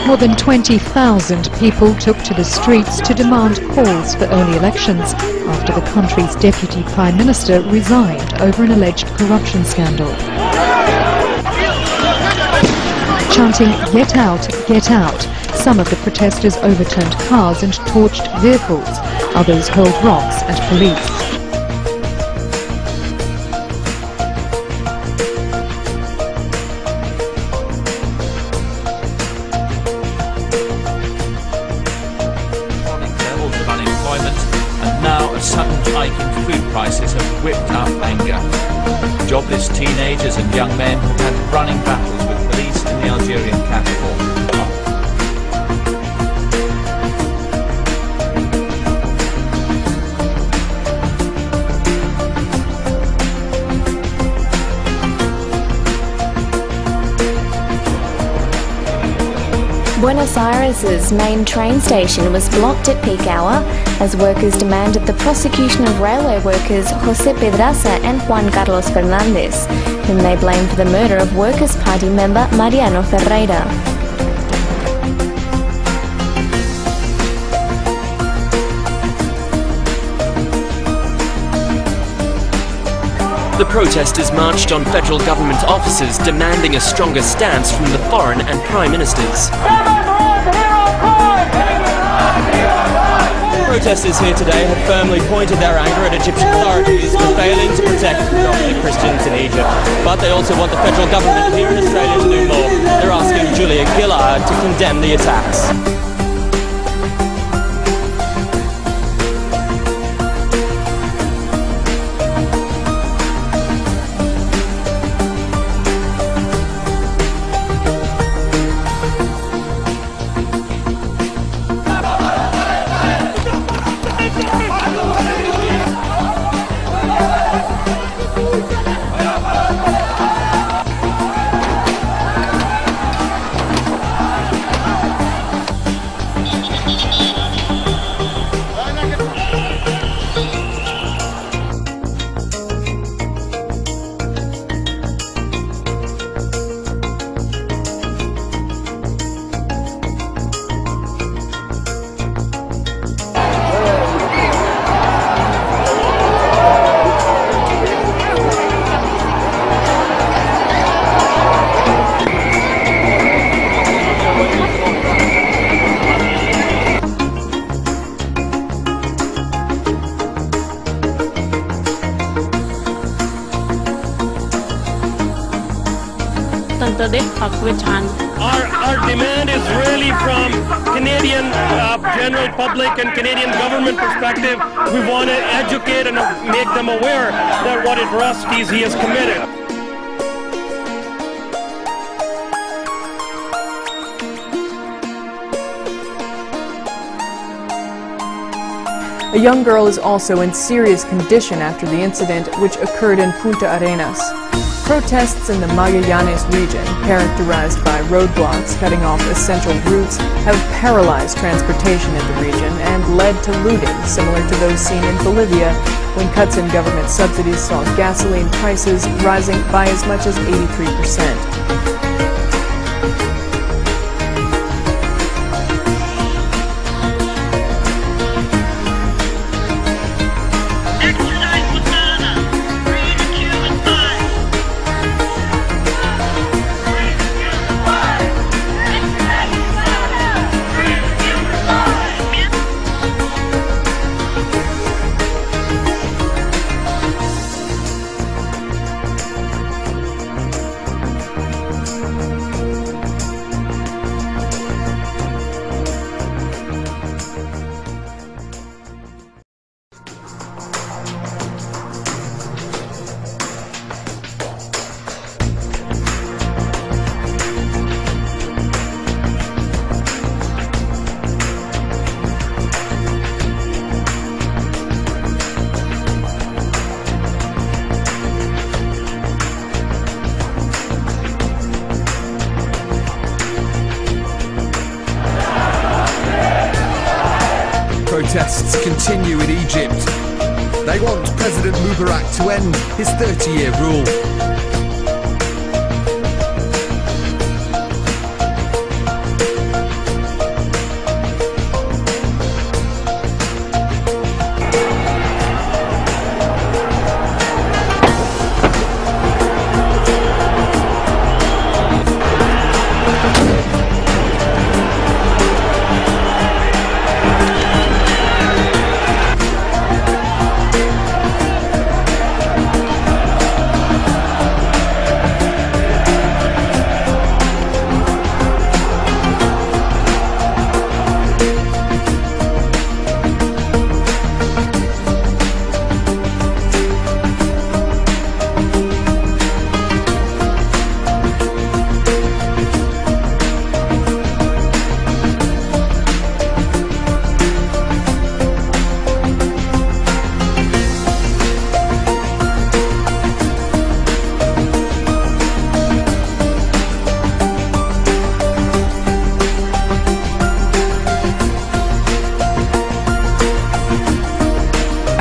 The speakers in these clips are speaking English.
More than 20,000 people took to the streets to demand calls for early elections after the country's deputy prime minister resigned over an alleged corruption scandal. Chanting, "Get out, get out," some of the protesters overturned cars and torched vehicles. Others hurled rocks at police. Levels of unemployment and now a sudden hike in food prices have whipped up anger. Jobless teenagers and young men have had running battles with police in the Algerian capital. Buenos Aires' main train station was blocked at peak hour as workers demanded the prosecution of railway workers José Pedraza and Juan Carlos Fernández, whom they blamed for the murder of Workers' Party member Mariano Ferreira. The protesters marched on federal government offices demanding a stronger stance from the foreign and prime ministers. Protesters here today have firmly pointed their anger at Egyptian authorities for failing to protect predominantly Christians in Egypt. But they also want the federal government here in Australia to do more. They're asking Julia Gillard to condemn the attacks. Our demand is really from Canadian general public and Canadian government perspective. We want to educate and make them aware that what atrocities he has committed. A young girl is also in serious condition after the incident, which occurred in Punta Arenas. Protests in the Magallanes region, characterized by roadblocks cutting off essential routes, have paralyzed transportation in the region and led to looting similar to those seen in Bolivia when cuts in government subsidies saw gasoline prices rising by as much as 83%. Protests continue in Egypt. They want President Mubarak to end his 30-year rule.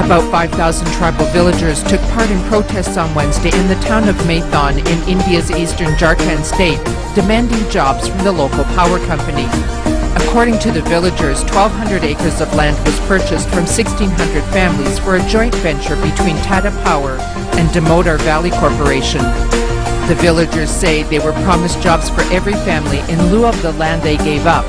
About 5,000 tribal villagers took part in protests on Wednesday in the town of Maithon in India's eastern Jharkhand state, demanding jobs from the local power company. According to the villagers, 1,200 acres of land was purchased from 1,600 families for a joint venture between Tata Power and Damodar Valley Corporation. The villagers say they were promised jobs for every family in lieu of the land they gave up.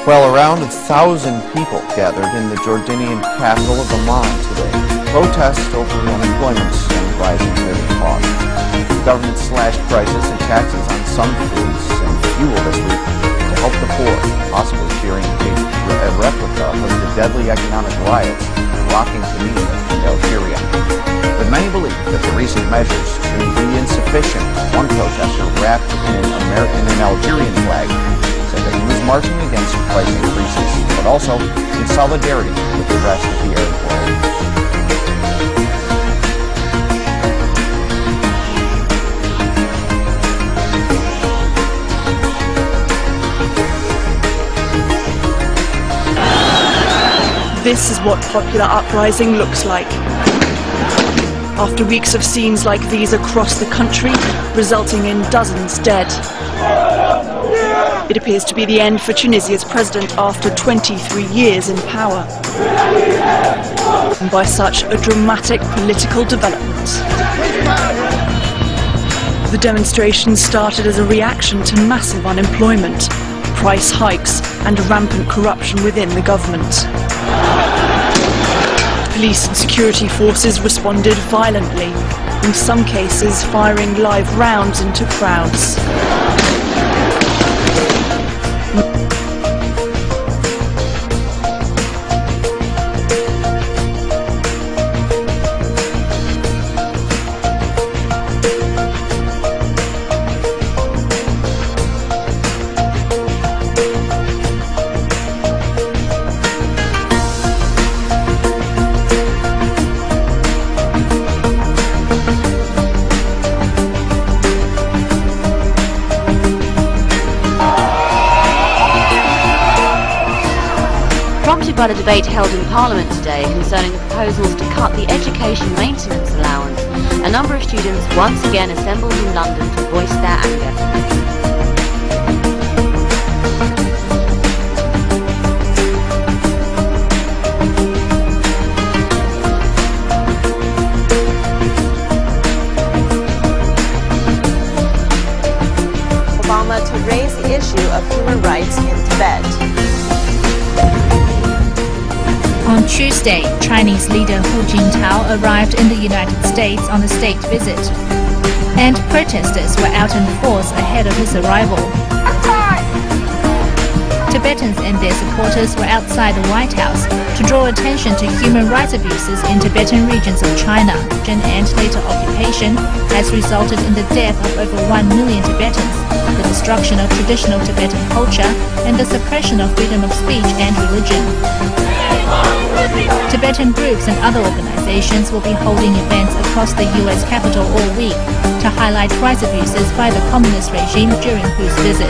Well, around 1,000 people gathered in the Jordanian capital of Amman today to protest over unemployment and rising living costs. The government slashed prices and taxes on some foods and fuel this week to help the poor, possibly fearing a replica of the deadly economic riots rocking Tunisia and Algeria. But many believe that the recent measures to be insufficient. One protester wrapped in an Algerian flag said that he was marching against price increases, but also in solidarity with the rest of the Arab world. This is what popular uprising looks like. After weeks of scenes like these across the country, resulting in dozens dead. It appears to be the end for Tunisia's president after 23 years in power. And by such a dramatic political development. The demonstrations started as a reaction to massive unemployment, price hikes and rampant corruption within the government. Police and security forces responded violently, in some cases firing live rounds into crowds. Prompted by the debate held in Parliament today concerning the proposals to cut the education maintenance allowance, a number of students once again assembled in London to voice their anger. Obama to raise the issue of human rights in Tibet. On Tuesday, Chinese leader Hu Jintao arrived in the United States on a state visit, and protesters were out in force ahead of his arrival. Tibetans and their supporters were outside the White House to draw attention to human rights abuses in Tibetan regions of China, and later occupation has resulted in the death of over 1 million Tibetans, the destruction of traditional Tibetan culture, and the suppression of freedom of speech and religion. Tibetan groups and other organizations will be holding events across the US capital all week to highlight rights abuses by the communist regime during whose visit.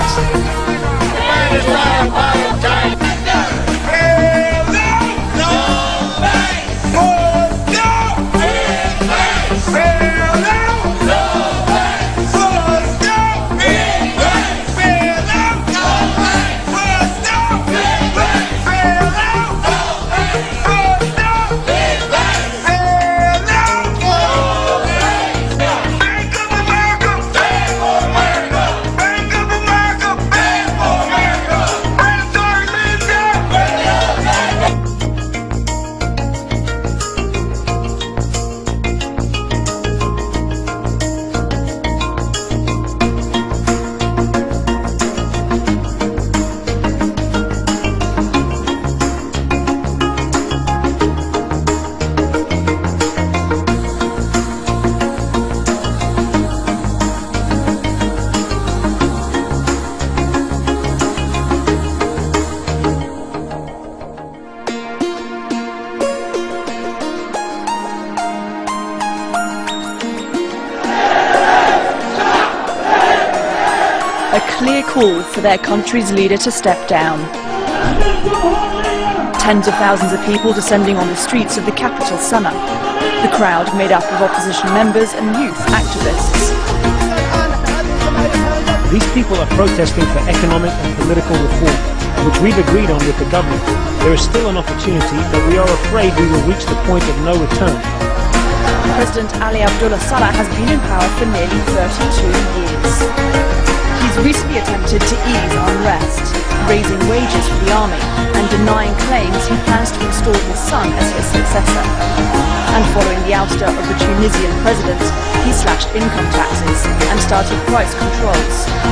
A clear call for their country's leader to step down. Tens of thousands of people descending on the streets of the capital, Sana'a. The crowd made up of opposition members and youth activists. These people are protesting for economic and political reform, which we've agreed on with the government. There is still an opportunity, but we are afraid we will reach the point of no return. President Ali Abdullah Saleh has been in power for nearly 32 years. He's recently attempted to ease unrest, raising wages for the army and denying claims he plans to install his son as his successor. And following the ouster of the Tunisian president, he slashed income taxes and started price controls.